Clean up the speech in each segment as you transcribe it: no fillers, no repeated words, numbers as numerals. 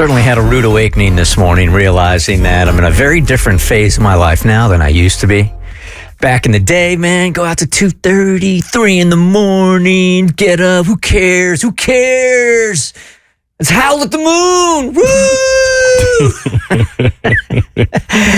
Certainly had a rude awakening this morning, realizing that I'm in a very different phase of my life now than I used to be. Back in the day, man, go out to 2:30, 3 in the morning, get up, who cares? Who cares? Let's howl at the moon. Woo!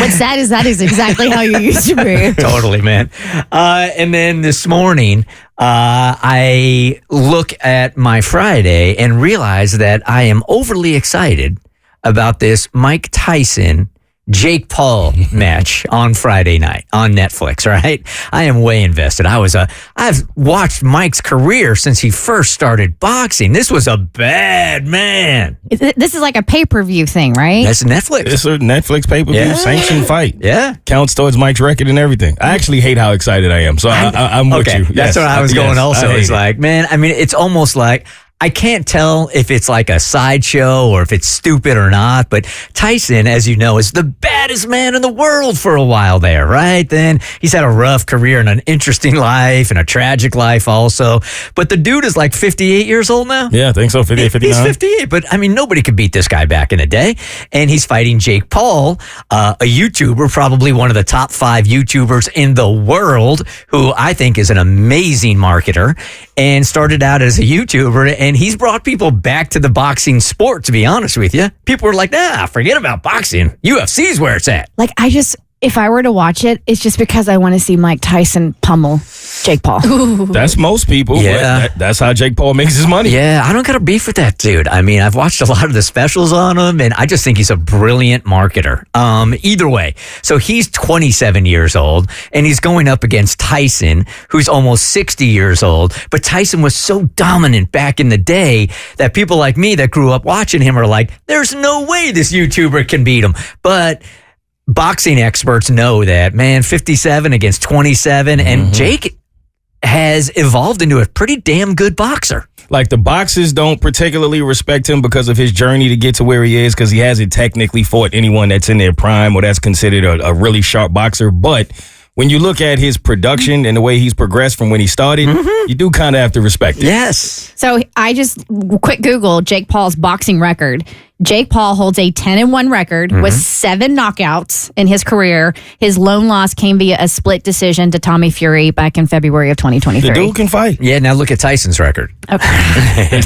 What's sad is that is exactly how you used to be. Totally, man. And then this morning, I look at my Friday and realize that I am overly excited about this Mike Tyson Jake Paul match on Friday night on Netflix, right? I am way invested. I've watched Mike's career since he first started boxing. This was a bad man. This is like a pay-per-view thing, right? That's Netflix. It's a Netflix pay-per-view sanctioned fight. Yeah. Counts towards Mike's record and everything. I actually hate how excited I am. So I'm with you. That's where I was going also. It's like, man, I mean, it's almost like I can't tell if it's like a sideshow or if it's stupid or not, but Tyson, as you know, is the baddest man in the world for a while there, right? Then he's had a rough career and an interesting life and a tragic life also. But the dude is like 58 years old now. Yeah, I think so, 58, 59. He's 58, but I mean, nobody could beat this guy back in the day. And he's fighting Jake Paul, a YouTuber, probably one of the top 5 YouTubers in the world, who I think is an amazing marketer and started out as a YouTuber. And he's brought people back to the boxing sport, to be honest with you. People were like, nah, forget about boxing. UFC's where it's at. Like, if I were to watch it, it's just because I want to see Mike Tyson pummel Jake Paul. That's most people. Yeah. But that's how Jake Paul makes his money. Yeah, I don't got a beef with that dude. I mean, I've watched a lot of the specials on him, and I just think he's a brilliant marketer. Either way, so he's 27 years old, and he's going up against Tyson, who's almost 60 years old. But Tyson was so dominant back in the day that people like me that grew up watching him are like, there's no way this YouTuber can beat him. But boxing experts know that, man, 57 against 27, and Jake has evolved into a pretty damn good boxer. Like, the boxers don't particularly respect him because of his journey to get to where he is, because he hasn't technically fought anyone that's in their prime or that's considered a really sharp boxer. But when you look at his production and the way he's progressed from when he started, you do kind of have to respect it. Yes. So I just quick Google Jake Paul's boxing record. Jake Paul holds a 10-1 record with 7 knockouts in his career. His lone loss came via a split decision to Tommy Fury back in February of 2023. The dude can fight. Yeah, now look at Tyson's record. Okay.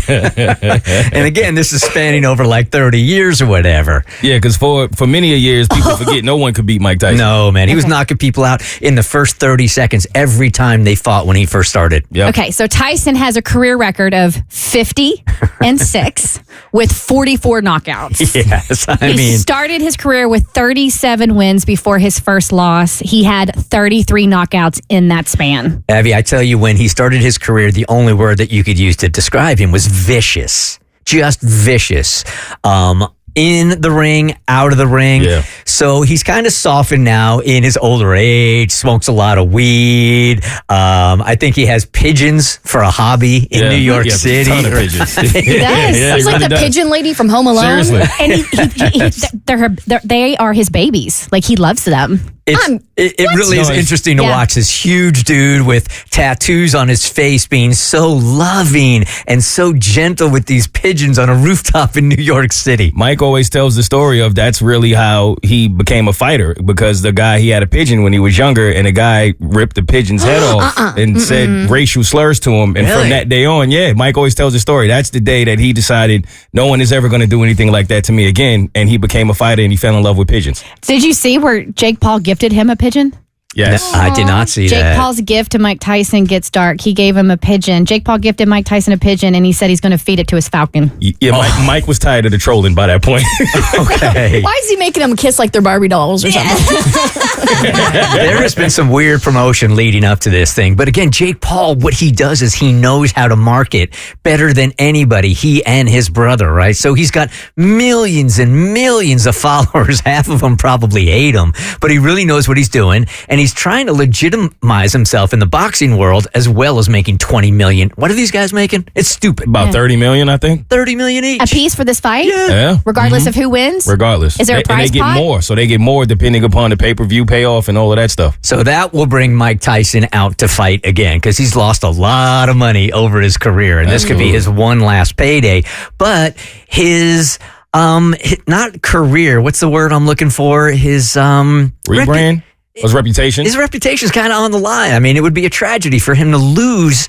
And again, this is spanning over like 30 years or whatever. Yeah, because for many a years, people forget no one could beat Mike Tyson. No, man. He was knocking people out in the first 30 seconds every time they fought when he first started. Yep. Okay, so Tyson has a career record of 50-6 with 44 knockouts. Yes, He started his career with 37 wins before his first loss. He had 33 knockouts in that span. Abby, I tell you, when he started his career, the only word that you could use to describe him was vicious. Just vicious. In the ring, out of the ring. Yeah. So he's kind of softened now in his older age, smokes a lot of weed. I think he has pigeons for a hobby in New York City. A ton of pigeons. He does. Yeah, He's he like really the does. pigeon lady from Home Alone. Seriously. And they are his babies. Like, he loves them. It really is interesting to watch this huge dude with tattoos on his face being so loving and so gentle with these pigeons on a rooftop in New York City. Mike always tells the story of that's really how he became a fighter, because he had a pigeon when he was younger, and the guy ripped the pigeon's head off and said racial slurs to him. And from that day on, Mike always tells the story. That's the day that he decided no one is ever going to do anything like that to me again. And he became a fighter, and he fell in love with pigeons. Did you see where Jake Paul gifted him a pigeon? Yes. I did not see Jake that. Paul's gift to Mike Tyson gets dark. He gave him a pigeon. Jake Paul gifted Mike Tyson a pigeon, and he said he's going to feed it to his falcon. Yeah, Mike was tired of the trolling by that point. Okay. Why is he making them kiss like they're Barbie dolls or something? There has been some weird promotion leading up to this thing. But again, Jake Paul, what he does is he knows how to market better than anybody, he and his brother, right? So he's got millions and millions of followers. Half of them probably hate him, but he really knows what he's doing. And he's trying to legitimize himself in the boxing world as well as making $20 million. What are these guys making? It's stupid. About 30 million, I think. $30 million each. A piece for this fight? Yeah. Regardless of who wins? Regardless. Is there a prize And they get pot? more. So they get more depending upon the pay-per-view payoff and all of that stuff. So that will bring Mike Tyson out to fight again because he's lost a lot of money over his career. And this could be his one last payday. But his Not career. What's the word I'm looking for? His Rebrand? His reputation? His reputation's kind of on the line. I mean, it would be a tragedy for him to lose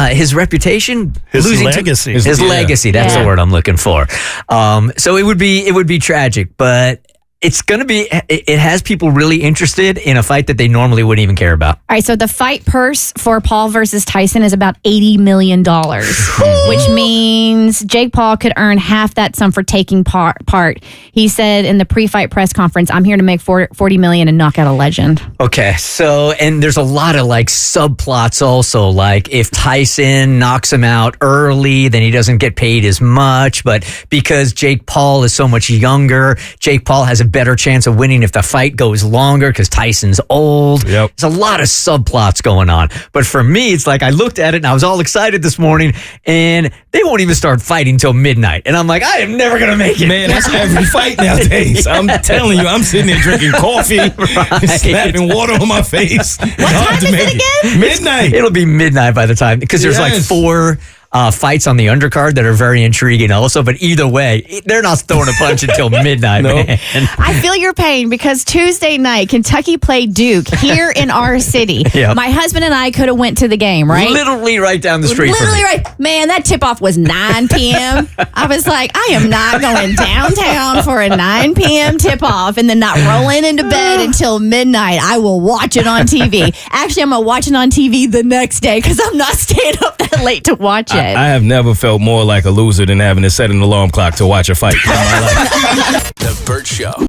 his reputation, his losing legacy. His legacy. That's the word I'm looking for. So it would be tragic, but it's going to be, it has people really interested in a fight that they normally wouldn't even care about. All right, so the fight purse for Paul versus Tyson is about $80 million, which means Jake Paul could earn half that sum for taking part. He said in the pre-fight press conference, I'm here to make $40 million and knock out a legend. Okay, so, and there's a lot of like subplots also, like if Tyson knocks him out early, then he doesn't get paid as much, but because Jake Paul is so much younger, Jake Paul has a better chance of winning if the fight goes longer because Tyson's old. Yep. There's a lot of subplots going on. But for me, it's like I looked at it and I was all excited this morning and they won't even start fighting till midnight. And I'm like, I am never going to make it. Man, that's every fight nowadays. I'm telling you, I'm sitting there drinking coffee, slapping water on my face. What time is it again? Midnight. It'll be midnight by the time because there's like 4 fights on the undercard that are very intriguing also, but either way, they're not throwing a punch until midnight, man. I feel your pain because Tuesday night, Kentucky played Duke here in our city. Yep. My husband and I could have went to the game, right? Literally right down the street Literally from me. right. Man, that tip-off was 9 p.m. I was like, I am not going downtown for a 9 p.m. tip-off and then not rolling into bed until midnight. I will watch it on TV. Actually, I'm going to watch it on TV the next day because I'm not staying up that late to watch it. I have never felt more like a loser than having to set an alarm clock to watch a fight in my life. The Bert Show.